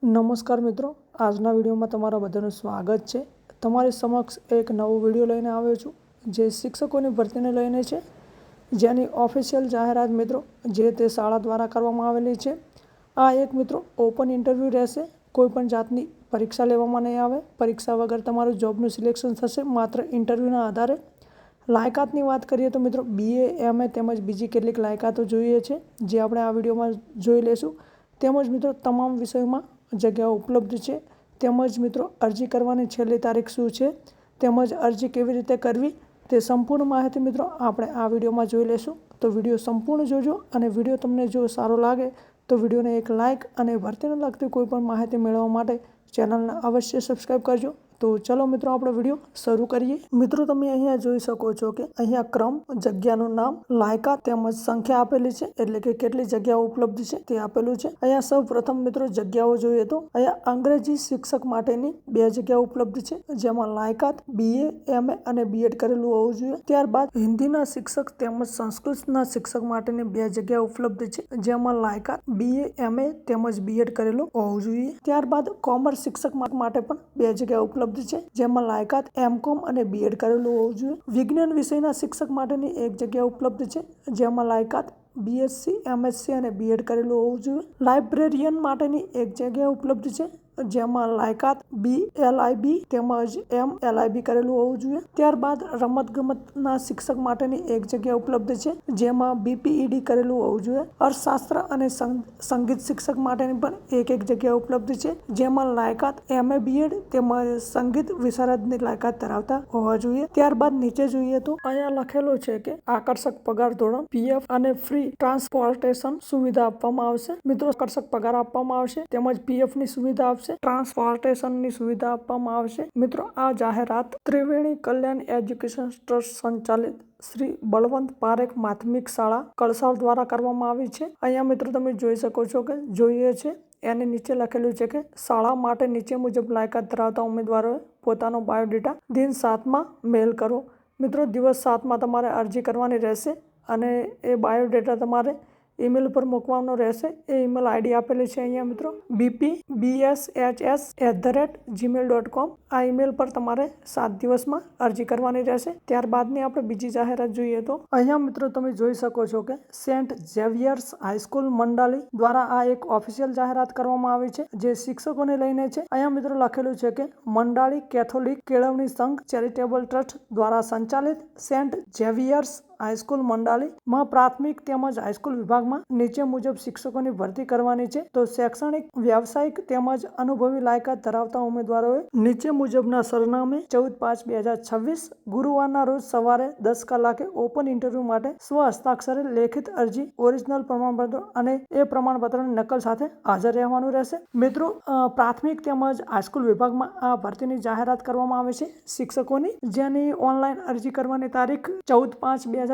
નમસ્કાર મિત્રો, આજના વિડીયોમાં તમારા બધાનું સ્વાગત છે। તમારી સમક્ષ એક નવો વિડીયો લઈને આવ્યો છું જે શિક્ષકોની ભરતીને લઈને છે, જેની ઓફિશિયલ જાહેરાત મિત્રો જે તે શાળા દ્વારા કરવામાં આવેલી છે। આ એક મિત્રો ઓપન ઇન્ટરવ્યૂ રહેશે, કોઈપણ જાતની પરીક્ષા લેવામાં નહીં આવે। પરીક્ષા વગર તમારું જોબનું સિલેક્શન થશે માત્ર ઇન્ટરવ્યૂના આધારે। લાયકાતની વાત કરીએ તો મિત્રો BA MA તેમજ બીજી કેટલીક લાયકાતો જોઈએ છે, જે આપણે આ વિડીયોમાં જોઈ લઈશું। તેમજ મિત્રો તમામ વિષયોમાં જગ્યાઓ ઉપલબ્ધ છે, તેમજ મિત્રો અરજી કરવાની છેલ્લી તારીખ શું છે, તેમજ અરજી કેવી રીતે કરવી તે સંપૂર્ણ માહિતી મિત્રો આપણે આ વિડીયોમાં જોઈ લઈશું। તો વિડીયો સંપૂર્ણ જોજો અને વિડીયો તમને જો સારો લાગે તો વિડીયોને એક લાઇક અને ભરતીને લગતી કોઈપણ માહિતી મેળવવા માટે ચેનલને અવશ્ય સબસ્ક્રાઈબ કરજો। તો ચલો મિત્રો આપણે વિડીયો શરૂ કરીએ। મિત્રો તમે અહીંયા જોઈ શકો છો કે અહીંયા ક્રમ, જગ્યાનું નામ, લાયકાત તેમજ સંખ્યા આપેલી છે, એટલે કે કેટલી જગ્યાઓ ઉપલબ્ધ છે તે આપેલું છે। અહીંયા સૌ પ્રથમ મિત્રો જગ્યાઓ જોઈએ તો અહીંયા અંગ્રેજી શિક્ષક માટેની 2 જગ્યાઓ ઉપલબ્ધ છે, જેમાં લાયકાત BA MA અને B.Ed કરેલું હોવું જોઈએ। ત્યારબાદ હિન્દીના શિક્ષક તેમજ સંસ્કૃતના શિક્ષક માટેની 2 જગ્યાઓ ઉપલબ્ધ છે, જેમાં લાયકાત BA MA તેમજ B.Ed કરેલું હોવું જોઈએ। ત્યારબાદ કોમર્સ શિક્ષક માટે પણ 2 જગ્યાઓ ઉપલબ્ધ છે, જેમાં લાયકાત MCom અને B.Ed કરેલું હોવું જોઈએ। વિજ્ઞાન વિષયના શિક્ષક માટેની 1 જગ્યા ઉપલબ્ધ છે, જેમાં લાયકાત BSc MSc અને B.Ed કરેલું હોવું જોઈએ। લાઇબ્રેરિયન માટેની 1 જગ્યા ઉપલબ્ધ છે, જેમાં લાયકાત BLIB તેમજ MLIB કરેલું હોવું જોઈએ। ત્યારબાદ રમતગમતના શિક્ષક માટેની 1 જગ્યા ઉપલબ્ધ છે, જેમાં BPED કરેલું હોવું જોઈએ। અર્થશાસ્ત્ર અને સંગીત શિક્ષક માટેની પણ એક જગ્યા ઉપલબ્ધ છે, જેમાં લાયકાત MA B.Ed તેમજ સંગીત વિશારદની લાયકાત ધરાવતા હોવા જોઈએ। ત્યારબાદ નીચે જોઈએ તો અહીંયા લખેલું છે કે આકર્ષક પગાર ધોરણ, PF અને ફ્રી ટ્રાન્સપોર્ટેશન સુવિધા આપવામાં આવશે। મિત્રો આકર્ષક પગાર આપવામાં આવશે, તેમજ PF ની સુવિધા આપશે, ટ્રાન્સપોર્ટેશનની સુવિધા આપવામાં આવશે। મિત્રો આ જાહેરાત ત્રિવેણી કલ્યાણ એજ્યુકેશન ટ્રસ્ટ સંચાલિત શ્રી બળવંત પારેખ માધ્યમિક શાળા કળસાવ દ્વારા કરવામાં આવી છે। અહીંયા મિત્રો તમે જોઈ શકો છો કે જોઈએ છે એની નીચે લખેલું છે કે શાળા માટે નીચે મુજબ લાયકાત ધરાવતા ઉમેદવારોએ પોતાનો બાયોડેટા દિન 7માં મેલ કરો। મિત્રો દિવસ 7માં તમારે અરજી કરવાની રહેશે અને એ બાયોડેટા તમારે ઈમેલ પર મૂકવાનો રહેશે। એ ઈમેલ આઈડી આપેલી છે અહીંયા મિત્રો bpbshs@gmail.com। આ ઈમેલ પર તમારે 7 દિવસમાં અરજી કરવાની રહેશે। ત્યારબાદની આપણે બીજી જાહેરાત જોઈએ તો અહીંયા મિત્રો તમે જોઈ શકો છો કે સેન્ટ ઝેવિયર્સ હાઈસ્કૂલ મંડાલી દ્વારા આ એક ઓફિશિયલ જાહેરાત કરવામાં આવી છે, જે શિક્ષકોને લઈને છે। અહીંયા મિત્રો લખેલું છે કે મંડાલી કેથોલિક કેળવણી સંઘ ચેરિટેબલ ટ્રસ્ટ દ્વારા સંચાલિત સેન્ટ ઝેવિયર્સ હાઈસ્કૂલ મંડાલીમાં પ્રાથમિક તેમજ હાઈસ્કૂલ વિભાગમાં નીચે મુજબ શિક્ષકોની ભરતી કરવાની છે। તો શૈક્ષણિક, વ્યાવસાયિક તેમજ અનુભવી લાયકાત ધરાવતા ઉમેદવારોએ નીચે મુજબના સરનામે 14/5/2026 ગુરુવારના રોજ સવારે 10 કલાકે ઓપન ઇન્ટરવ્યૂ માટે સ્વ હસ્તાક્ષરે લેખિત અરજી, ઓરિજિનલ પ્રમાણપત્ર અને એ પ્રમાણપત્રની નકલ સાથે હાજર રહેવાનું રહેશે। મિત્રો પ્રાથમિક તેમજ હાઈસ્કૂલ વિભાગમાં આ ભરતીની જાહેરાત કરવામાં આવે છે શિક્ષકોની, જેની ઓનલાઈન અરજી કરવાની તારીખ 14/5/2026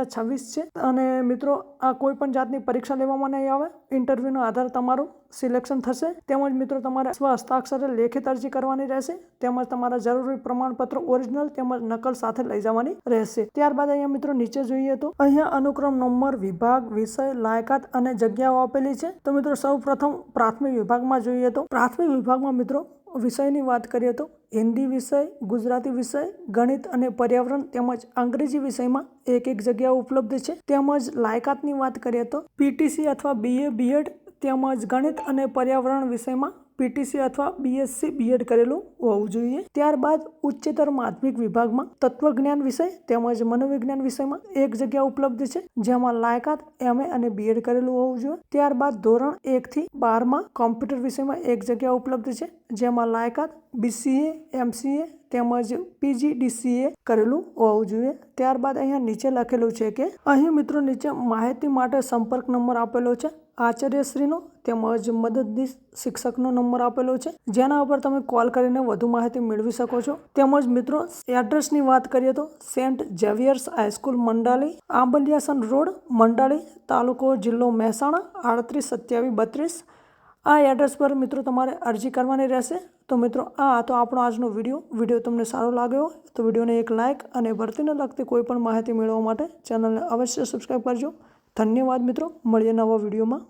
છે। અને મિત્રો આ કોઈ પણ જાતની પરીક્ષા લેવામાં નહીં આવે, ઇન્ટરવ્યુના આધારે તમારું સિલેક્શન થશે। તેમજ મિત્રો તમારે સ્વ હસ્તાક્ષરે લેખિત અરજી કરવાની રહેશે, તેમજ તમારા જરૂરી પ્રમાણપત્રો ઓરિજિનલ તેમજ નકલ સાથે લઈ જવાની રહેશે। ત્યારબાદ અહીંયા મિત્રો નીચે જોઈએ તો અહીંયા અનુક્રમ નંબર, વિભાગ, વિષય, લાયકાત અને જગ્યાઓ આપેલી છે। તો મિત્રો સૌ પ્રથમ પ્રાથમિક વિભાગમાં જોઈએ તો પ્રાથમિક વિભાગમાં મિત્રો વિષયની વાત કરીએ તો હિન્દી વિષય, ગુજરાતી વિષય, ગણિત અને પર્યાવરણ તેમજ અંગ્રેજી વિષયમાં એક જગ્યા ઉપલબ્ધ છે। તેમજ લાયકાતની વાત કરીએ તો PTC અથવા BA B.Ed તેમજ ગણિત અને પર્યાવરણ વિષયમાં PTC અથવા BSc B.Ed કરેલું હોવું જોઈએ। ત્યારબાદ ઉચ્ચતર માધ્યમિક વિભાગમાં તત્વજ્ઞાન વિષય તેમજ મનોવિજ્ઞાન વિષયમાં એક જગ્યા ઉપલબ્ધ છે, જેમાં લાયકાત MA અને B.Ed કરેલું હોવું જોઈએ। ત્યારબાદ ધોરણ 1 થી 12માં કોમ્પ્યુટર વિષયમાં એક જગ્યા ઉપલબ્ધ છે, જેમાં લાયકાત BCA MCA તેમજ PGDCA કરેલું હોવું જોઈએ। ત્યારબાદ અહીંયા નીચે લખેલું છે કે અહીં મિત્રો નીચે માહિતી માટે સંપર્ક નંબર આપેલો છે આચાર્યશ્રીનો તેમજ મદદનીશ શિક્ષકનો નંબર આપેલો છે, જેના ઉપર તમે કોલ કરીને વધુ માહિતી મેળવી શકો છો। તેમજ મિત્રો એડ્રેસની વાત કરીએ તો સેન્ટ ઝેવિયર્સ હાઈસ્કૂલ મંડાલી, આંબલિયાસન રોડ, મંડાલી, તાલુકો જિલ્લો મહેસાણા 382732। આ એડ્રેસ પર મિત્રો તમારે અરજી કરવાની રહેશે। તો મિત્રો આ તો આપણો આજનો વિડીયો તમને સારો લાગ્યો તો વિડીયોને એક લાઇક અને ભરતીને લગતી કોઈ પણ માહિતી મેળવવા માટે ચેનલને અવશ્ય સબસ્ક્રાઈબ કરજો। ધન્યવાદ મિત્રો, મળીએ નવા વિડીયોમાં।